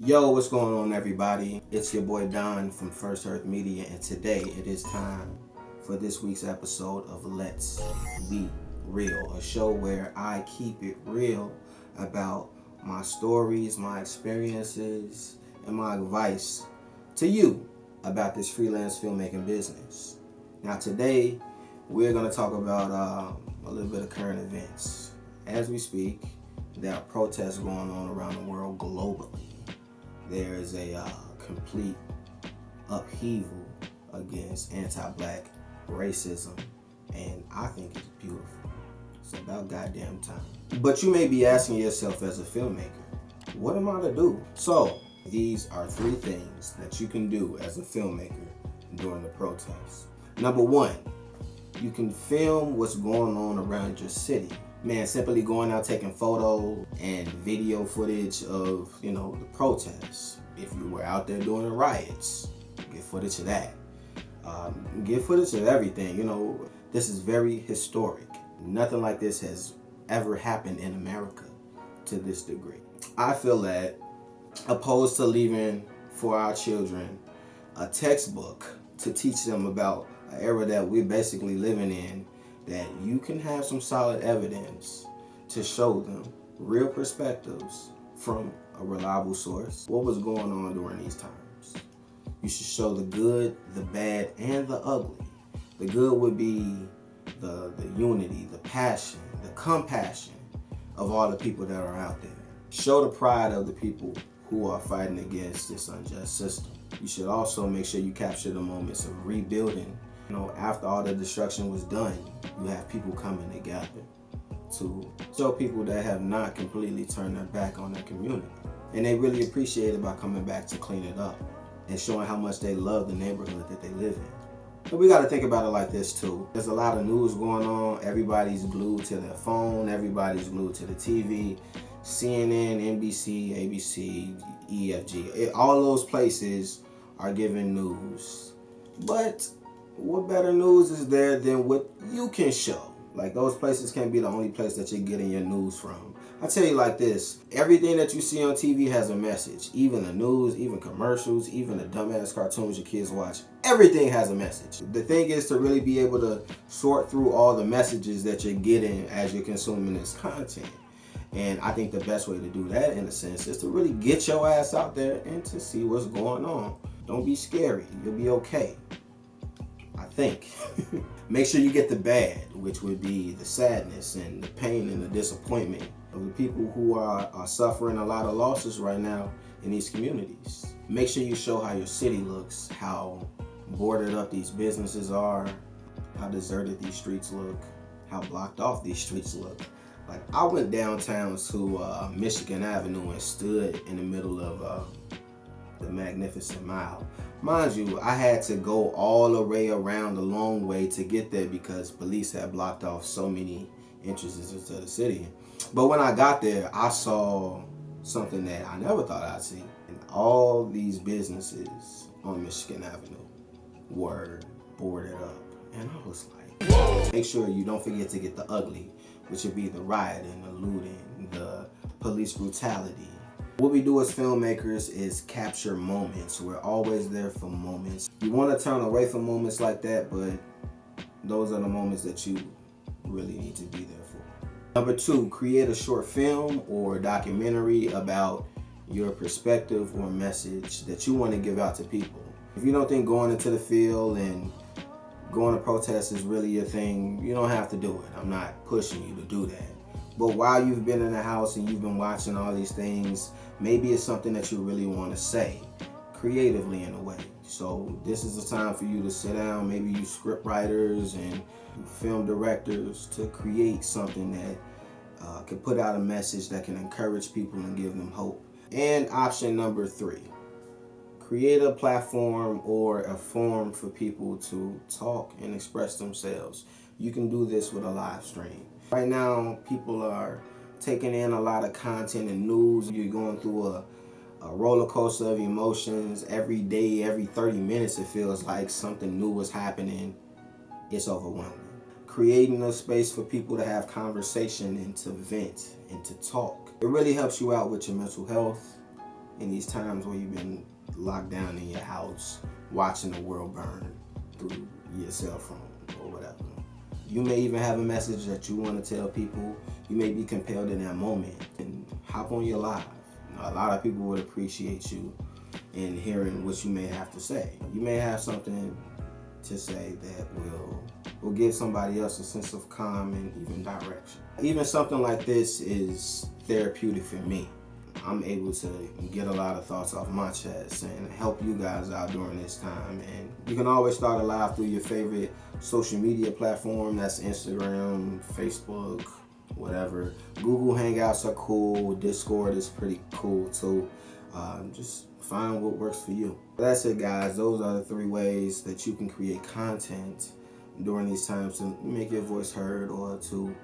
Yo, what's going on, everybody? It's your boy Don from First Earth Media, and today it is time for this week's episode of Let's Be Real, a show where I keep it real about my stories, my experiences, and my advice to you about this freelance filmmaking business. Now, today we're going to talk about a little bit of current events. As we speak, there are protests going on around the world globally. There is a complete upheaval against anti-black racism, and I think it's beautiful. It's about goddamn time. But you may be asking yourself as a filmmaker, what am I to do? So these are 3 things that you can do as a filmmaker during the protests. Number 1, you can film what's going on around your city. Man, simply going out taking photo and video footage of, the protests. If you were out there doing the riots, get footage of that. Get footage of everything. This is very historic. Nothing like this has ever happened in America to this degree. I feel that, opposed to leaving for our children a textbook to teach them about an era that we're basically living in, that you can have some solid evidence to show them real perspectives from a reliable source. What was going on during these times? You should show the good, the bad, and the ugly. The good would be the unity, the passion, the compassion of all the people that are out there. Show the pride of the people who are fighting against this unjust system. You should also make sure you capture the moments of rebuilding. After all the destruction was done, you have people coming together to show people that have not completely turned their back on their community. And they really appreciate it by coming back to clean it up and showing how much they love the neighborhood that they live in. But we got to think about it like this too. There's a lot of news going on. Everybody's glued to their phone. Everybody's glued to the TV. CNN, NBC, ABC, EFG. All those places are giving news. But what better news is there than what you can show? Like, those places can't be the only place that you're getting your news from. I tell you like this, everything that you see on TV has a message. Even the news, even commercials, even the dumbass cartoons your kids watch. Everything has a message. The thing is to really be able to sort through all the messages that you're getting as you're consuming this content. And I think the best way to do that, in a sense, is to really get your ass out there and to see what's going on. Don't be scary. You'll be okay. I think. Make sure you get the bad, which would be the sadness and the pain and the disappointment of the people who are suffering a lot of losses right now in these communities. Make sure you show how your city looks, how boarded up these businesses are, how deserted these streets look, how blocked off these streets look. Like, I went downtown to Michigan Avenue and stood in the middle of the Magnificent Mile. Mind you, I had to go all the way around the long way to get there because police had blocked off so many entrances into the city. But when I got there, I saw something that I never thought I'd see. And all these businesses on Michigan Avenue were boarded up. And I was like, whoa. Make sure you don't forget to get the ugly, which would be the rioting, the looting, the police brutality. What we do as filmmakers is capture moments. We're always there for moments. You want to turn away from moments like that, but those are the moments that you really need to be there for. Number 2, create a short film or documentary about your perspective or message that you want to give out to people. If you don't think going into the field and going to protest is really your thing, you don't have to do it. I'm not pushing you to do that. But while you've been in the house and you've been watching all these things, maybe it's something that you really want to say creatively in a way. So this is the time for you to sit down, maybe you script writers and film directors, to create something that can put out a message that can encourage people and give them hope. And option number 3, create a platform or a forum for people to talk and express themselves. You can do this with a live stream. Right now, people are taking in a lot of content and news. You're going through a roller coaster of emotions every day, every 30 minutes. It feels like something new is happening. It's overwhelming. Creating a space for people to have conversation and to vent and to talk. It really helps you out with your mental health. in these times where you've been locked down in your house, watching the world burn through your cell phone or whatever. You may even have a message that you want to tell people. You may be compelled in that moment and hop on your live. A lot of people would appreciate you in hearing what you may have to say. You may have something to say that will give somebody else a sense of calm and even direction. Even something like this is therapeutic for me. I'm able to get a lot of thoughts off my chest and help you guys out during this time. And you can always start a live through your favorite social media platform. That's Instagram, Facebook, whatever. Google Hangouts are cool. Discord is pretty cool too. Just find what works for you. That's it, guys. Those are the 3 ways that you can create content during these times to make your voice heard or to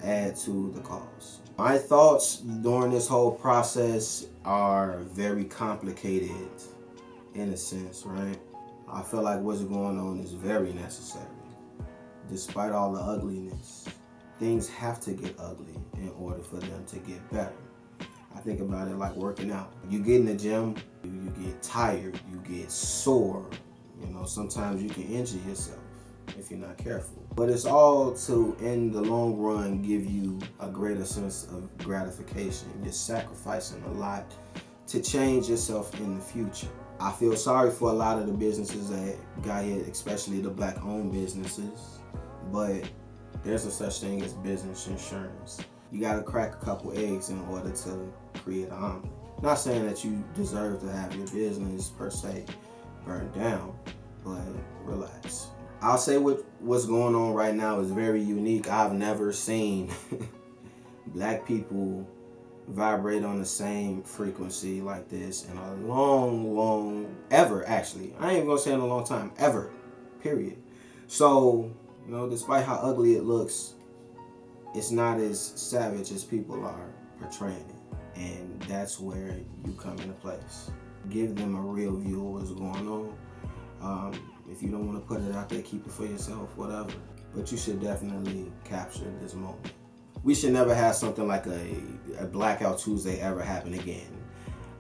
add to the cause. My thoughts during this whole process are very complicated in a sense, right? I feel like what's going on is very necessary. Despite all the ugliness, things have to get ugly in order for them to get better. I think about it like working out. You get in the gym, you get tired, you get sore. You know, sometimes you can injure yourself if you're not careful. But it's all to, in the long run, give you a greater sense of gratification. You're sacrificing a lot to change yourself in the future. I feel sorry for a lot of the businesses that got hit, especially the Black-owned businesses. But there's a such thing as business insurance. You gotta crack a couple eggs in order to create an omelet. Not saying that you deserve to have your business per se burned down, but relax. I'll say what's going on right now is very unique. I've never seen Black people vibrate on the same frequency like this in a long, ever actually. I ain't even gonna say in a long time, ever, period. So, you know, despite how ugly it looks, it's not as savage as people are portraying it. And that's where you come into place. Give them a real view of what's going on. If you don't want to put it out there, keep it for yourself, whatever. But you should definitely capture this moment. We should never have something like a Blackout Tuesday ever happen again.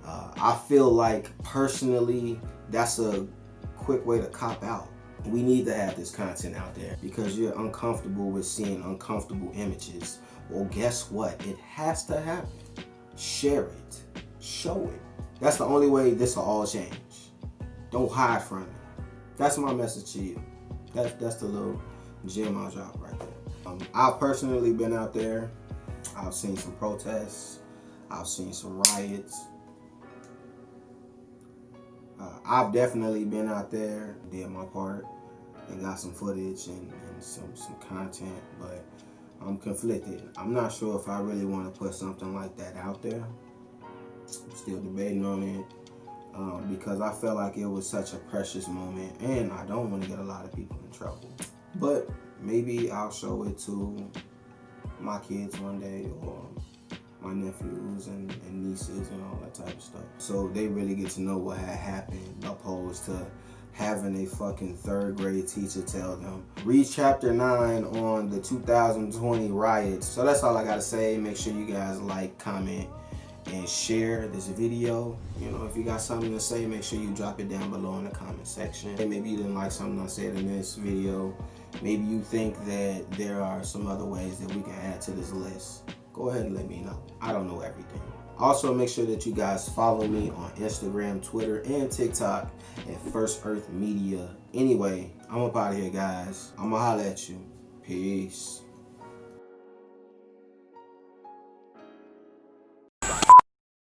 I feel like, personally, that's a quick way to cop out. We need to have this content out there because you're uncomfortable with seeing uncomfortable images. Well, guess what? It has to happen. Share it. Show it. That's the only way this will all change. Don't hide from it. That's my message to you. That's the little gem I'll drop right there. I've personally been out there. I've seen some protests. I've seen some riots. I've definitely been out there, did my part, and got some footage and some content, but I'm conflicted. I'm not sure if I really want to put something like that out there. I'm still debating on it. Because I felt like it was such a precious moment and I don't want to get a lot of people in trouble. But maybe I'll show it to my kids one day or my nephews and nieces and all that type of stuff. So they really get to know what had happened opposed to having a fucking 3rd grade teacher tell them, read chapter 9 on the 2020 riots. So that's all I gotta say. Make sure you guys like, comment, and share this video. You know, if you got something to say, make sure you drop it down below in the comment section. And maybe you didn't like something I said in this video. Maybe you think that there are some other ways that we can add to this list. Go ahead and let me know. I don't know everything. Also, make sure that you guys follow me on Instagram, Twitter, and TikTok at First Earth Media. Anyway, I'm up out of here, guys. I'm gonna holler at you. Peace.